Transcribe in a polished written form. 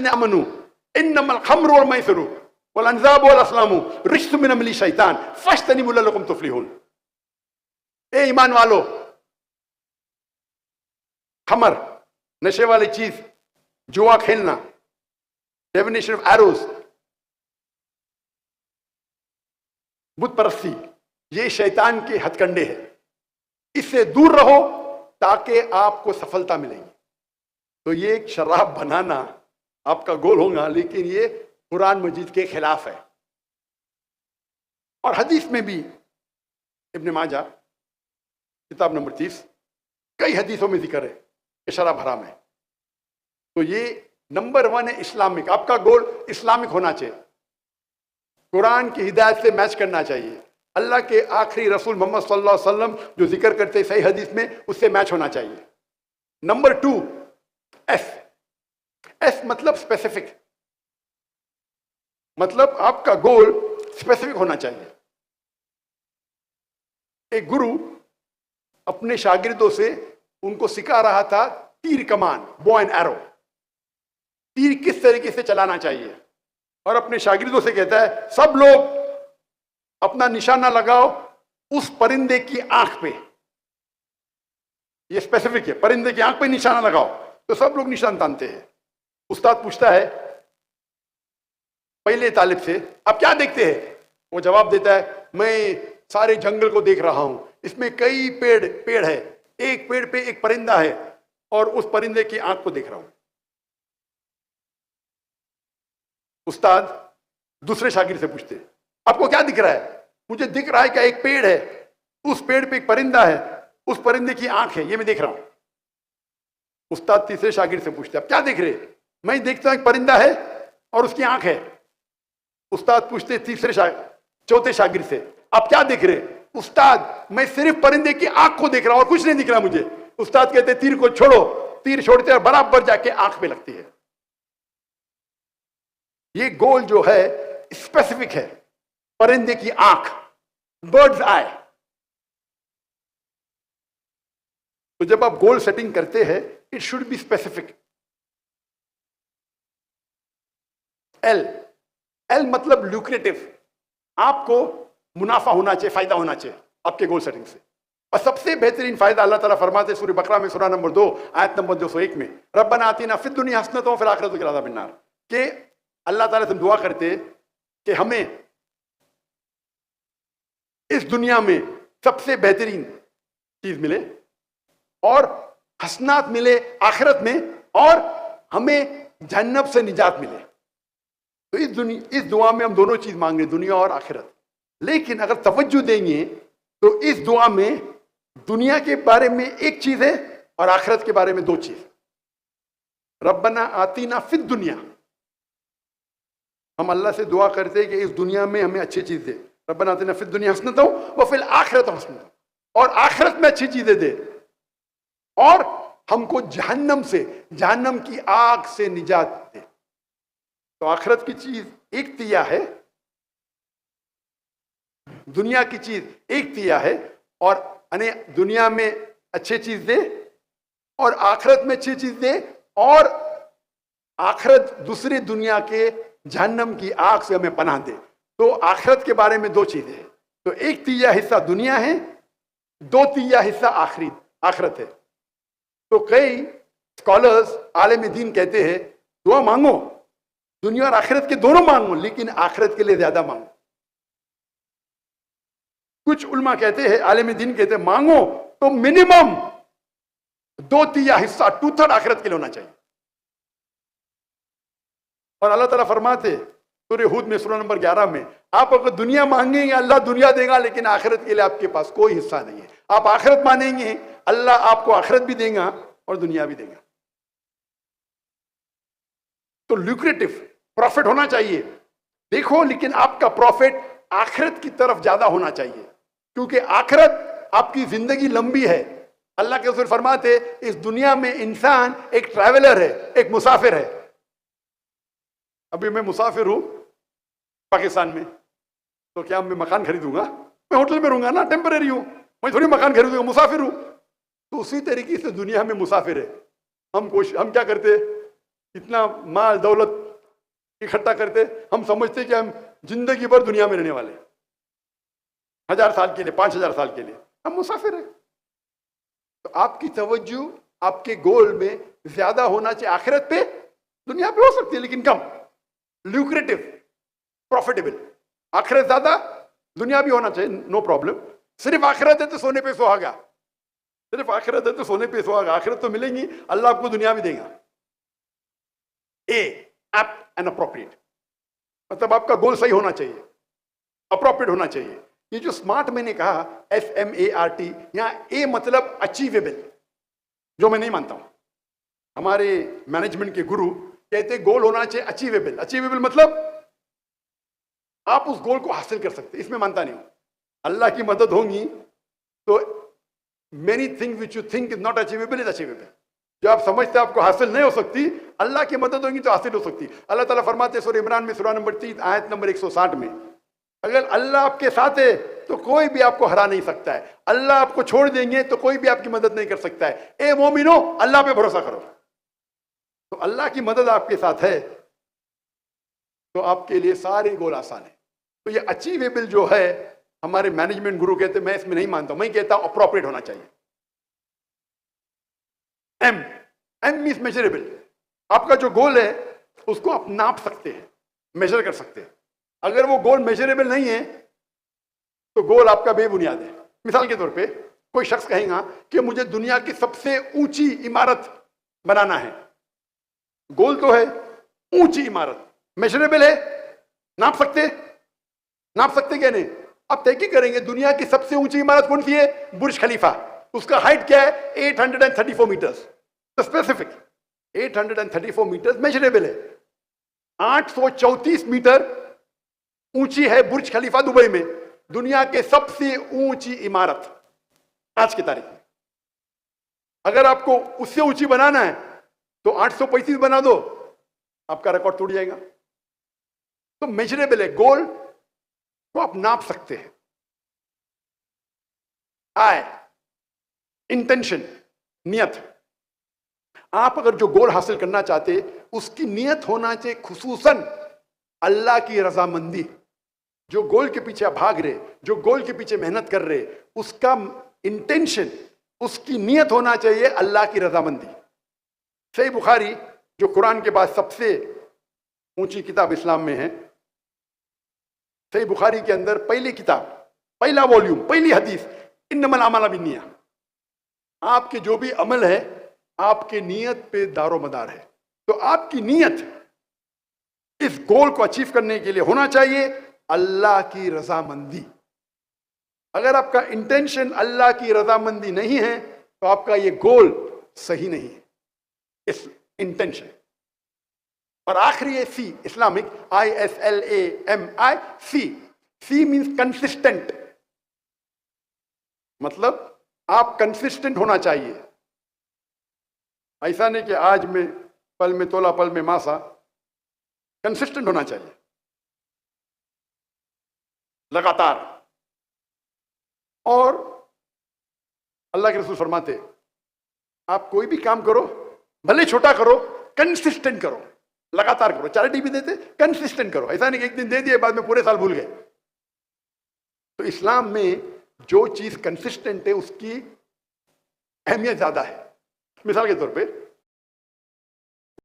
अमनु इन्नमल खम्रु वल मैसिरु वल अंज़ाबु वल अस्लामु रिज्सुम मिन अमली शैतान फज्तनिबू लअल्लकुम तुफ्लिहून। ए ईमान वालो, खमर, नशे वाली चीज, जुआ खेलना, डेफिनेशन ऑफ एरोज, बुत परस्ती, ये शैतान के हथकंडे हैं। इससे दूर रहो ताकि आपको सफलता मिलेगी। तो ये शराब बनाना आपका गोल होगा, लेकिन ये कुरान मजीद के खिलाफ है। और हदीस में भी इब्न माजा किताब नंबर 30 कई हदीसों में जिक्र है कि शराब हराम है। तो ये नंबर 1 है इस्लामिक। आपका गोल इस्लामिक होना चाहिए, कुरान की हिदायत से मैच करना चाहिए, अल्लाह के आखिरी रसूल मोहम्मद सल्लल्लाहु अलैहि वसल्लम जो जिक्र करते सही हदीस में उससे मैच होना चाहिए। नंबर 2 एस मतलब स्पेसिफिक, मतलब आपका गोल स्पेसिफिक होना चाहिए। एक गुरु अपने शागिर्दों से उनको सिखा रहा था तीर कमान, बो एंड एरो, तीर किस तरीके से चलाना चाहिए, और अपने शागिर्दों से कहता है सब लोग अपना निशाना लगाओ उस परिंदे की आंख पे। ये स्पेसिफिक है, परिंदे की आंख पे निशाना लगाओ। तो सब लोग निशान तानते हैं। उस्ताद पूछता है पहले तालिब से, आप क्या देखते हैं? वो जवाब देता है मैं सारे जंगल को देख रहा हूं, इसमें कई पेड़ है, एक पेड़ पे एक परिंदा है और उस परिंदे की आंख को देख रहा हूं। उस्ताद दूसरे शागिर्द से पूछते आपको क्या दिख रहा है? मुझे दिख रहा है कि एक पेड़ है, उस पेड़ पे एक परिंदा है, उस परिंदे की आंख है, ये मैं देख रहा हूं। उस्ताद तीसरे शागिर्द से पूछते आप क्या देख रहे? मैं देखता हूं एक परिंदा है और उसकी आंख है। उस्ताद पूछते चौथे शागिर्द से आप क्या देख रहे? उस्ताद मैं सिर्फ परिंदे की आंख को देख रहा हूं और कुछ नहीं दिख रहा मुझे। उस्ताद कहते तीर को छोड़ो, तीर छोड़ते और बराबर जाके आंख पे लगती है। ये गोल जो है स्पेसिफिक है, परिंदे की आंख, बर्ड्स आई। तो जब आप गोल सेटिंग करते हैं it should be specific. L मतलब ल्यूक्रेटिव, आपको मुनाफा होना चाहिए, फायदा होना चाहिए आपके गोल सेटिंग से। और सबसे बेहतरीन फायदा अल्लाह ताला फरमाते सूरह बकरा में सूरह नंबर 2 आयत नंबर 201 में, रब्बना आतिना फिद दुनिया हसनतन व फिल आखिरति अज़ाबन नार, कि अल्लाह ताला से दुआ करते कि हमें इस दुनिया में सबसे बेहतरीन चीज मिले और हसनात मिले आखिरत में, और हमें जहन्नम से निजात मिले। तो इस दुआ में हम दोनों चीज मांग रहे, दुनिया और आखिरत। लेकिन अगर तवज्जो देंगे तो इस दुआ में दुनिया के बारे में एक चीज है और आखिरत के बारे में 2 चीज। रब्बना आतीना फिद दुनिया, हम अल्लाह से दुआ करते हैं कि इस दुनिया में हमें अच्छी चीज दे। रब्बना आतिना फिद दुनिया हसनतन व फिल आखिरति हसनतन, और आखिरत में अच्छी चीजें दे, और हमको जहन्नम से, जहन्नम की आग से निजात दे। तो आखिरत की चीज एक तिया है, दुनिया की चीज एक तिया है, और अने दुनिया में अच्छी चीज दे और आखिरत में अच्छी चीज दे, और आखिरत दूसरी दुनिया के जहन्नम की आग से हमें पनाह दे। तो आखिरत के बारे में 2 चीजें हैं। तो एक तिया हिस्सा दुनिया है, 2 तिया हिस्सा आखिरत है। तो कई स्कॉलर्स आलिम दीन कहते हैं दुआ मांगो, दुनिया और आखिरत के दोनों मांगो, लेकिन आखिरत के लिए ज्यादा मांगो। कुछ उल्मा कहते हैं, आलिम दीन कहते हैं मांगो तो मिनिमम 2 तिया हिस्सा, 2/3 आखिरत के लिए होना चाहिए। और अल्लाह ताला फरमाते सूरह हूद में सूरह नंबर 11 में, आप अगर दुनिया मांगेंगे अल्लाह दुनिया देगा, लेकिन आखिरत के लिए आपके पास कोई हिस्सा नहीं है। आप आखिरत मांगेंगे अल्लाह आपको आखिरत भी देगा और दुनिया भी देगा। तो ल्यूक्रेटिव प्रॉफिट होना चाहिए देखो, लेकिन आपका प्रॉफिट आखिरत की तरफ ज्यादा होना चाहिए, क्योंकि आखिरत आपकी जिंदगी लंबी है। अल्लाह के रसूल फरमाते इस दुनिया में इंसान एक ट्रैवलर है, एक मुसाफिर है। अभी मैं मुसाफिर हूं पाकिस्तान में, तो क्या मैं मकान खरीदूंगा? मैं होटल में रहूंगा ना, टेम्परेरी हूं, मैं थोड़ी मकान खरीदूंगा, मुसाफिर हूं। तो उसी तरीके से दुनिया में मुसाफिर है। हम क्या करते, इतना माल दौलत इकट्ठा करते, हम समझते कि हम जिंदगी भर दुनिया में रहने वाले, 1000 साल के लिए, 5000 साल के लिए हम मुसाफिर हैं। तो आपकी तवज्जो आपके गोल में ज्यादा होना चाहिए आखिरत पे। दुनिया पे हो सकती है लेकिन कम, ल्यूक्रेटिव, प्रॉफिटेबल। आखिरत ज्यादा, दुनिया भी होना चाहिए, नो प्रॉब्लम। सिर्फ आखिरत है तो सोने पे सुहागा, सिर्फ आखिरत है तो सोने पे सुहागा। आखिरत तो मिलेंगी, अल्लाह आपको दुनिया भी देगा। ए एप्ट एंड अप्रोप्रिएट, मतलब आपका गोल सही होना चाहिए, अप्रोप्रिएट होना चाहिए। ये जो स्मार्ट मैंने कहा, SMART, यहां ए मतलब अचीवेबल, जो मैं नहीं मानता हूं। हमारे मैनेजमेंट के गुरु कहते गोल होना चाहिए अचीवेबल। अचीवेबल मतलब आप उस गोल को हासिल कर सकते, इसमें मानता नहीं हूं। अल्लाह की मदद होगी तो many things which you think is not achievable is achievable. जो आप समझते हैं आपको हासिल नहीं हो सकती, अल्लाह की मदद होगी तो हासिल हो सकती। अल्लाह ताला फरमाते हैं सूरह इमरान में, सूरह नंबर 3 आयत नंबर 160 में, अगर अल्लाह आपके साथ है तो कोई भी आपको हरा नहीं सकता है, अल्लाह आपको छोड़ देंगे तो कोई भी आपकी मदद नहीं कर सकता है। ए मोमिनो, अल्लाह पे भरोसा करो। तो अल्लाह की मदद आपके साथ है तो आपके लिए सारे गोल आसान है। तो ये अचीवेबल जो है, हमारे मैनेजमेंट गुरु कहते, मैं इसमें नहीं मानता। मैं कहता हूं अप्रोप्रिएट होना चाहिए। M means measurable. आपका जो गोल है उसको आप नाप सकते हैं, मेजर कर सकते हैं। अगर वो गोल मेजरेबल नहीं है तो गोल आपका बेबुनियाद है। मिसाल के तौर पे कोई शख्स कहेगा कि मुझे दुनिया की सबसे ऊंची इमारत बनाना है। गोल तो है ऊंची इमारत, मेजरेबल है, नाप सकते क्या नहीं? अब तय करेंगे दुनिया की सबसे ऊंची इमारत कौन सी है? बुर्ज खलीफा। उसका हाइट क्या है? 834 मीटर्स। तो स्पेसिफिक 834 मीटर्स मेजरेबल है। 834 मीटर ऊंची है बुर्ज खलीफा दुबई में, दुनिया के सबसे ऊंची इमारत आज की तारीख में। अगर आपको उससे ऊंची बनाना है तो 835 बना दो, आपका रिकॉर्ड टूट जाएगा। तो मेजरेबल है, गोल को आप नाप सकते हैं। आय, इंटेंशन, नियत। आप अगर जो गोल हासिल करना चाहते उसकी नियत होना चाहिए खुसूसन अल्लाह की रजामंदी। जो गोल के पीछे आप भाग रहे, जो गोल के पीछे मेहनत कर रहे, उसका इंटेंशन, उसकी नियत होना चाहिए अल्लाह की रजामंदी। सही बुखारी जो कुरान के बाद सबसे ऊंची किताब इस्लाम में है, सही बुखारी के अंदर पहली किताब, पहला वॉल्यूम, पहली हदीस, इन्नमल अमाल बिन्निया। आपके जो भी अमल है आपके नियत पे दारोमदार है। तो आपकी नियत इस गोल को अचीव करने के लिए होना चाहिए अल्लाह की रजामंदी। अगर आपका इंटेंशन अल्लाह की रजामंदी नहीं है तो आपका ये गोल सही नहीं है, इस इंटेंशन। और आखिरी है C, Islamic, ISLAMI, C means consistent. मतलब आप कंसिस्टेंट होना चाहिए। ऐसा नहीं कि आज में पल में तोला पल में मासा, कंसिस्टेंट होना चाहिए, लगातार। और अल्लाह के रसूल फरमाते आप कोई भी काम करो, भले छोटा करो, कंसिस्टेंट करो, लगातार करो। चैरिटी भी देते, कंसिस्टेंट करो। ऐसा नहीं कि एक दिन दे दिए बाद में पूरे साल भूल गए। तो इस्लाम में जो चीज कंसिस्टेंट है उसकी अहमियत ज्यादा है। मिसाल के तौर पे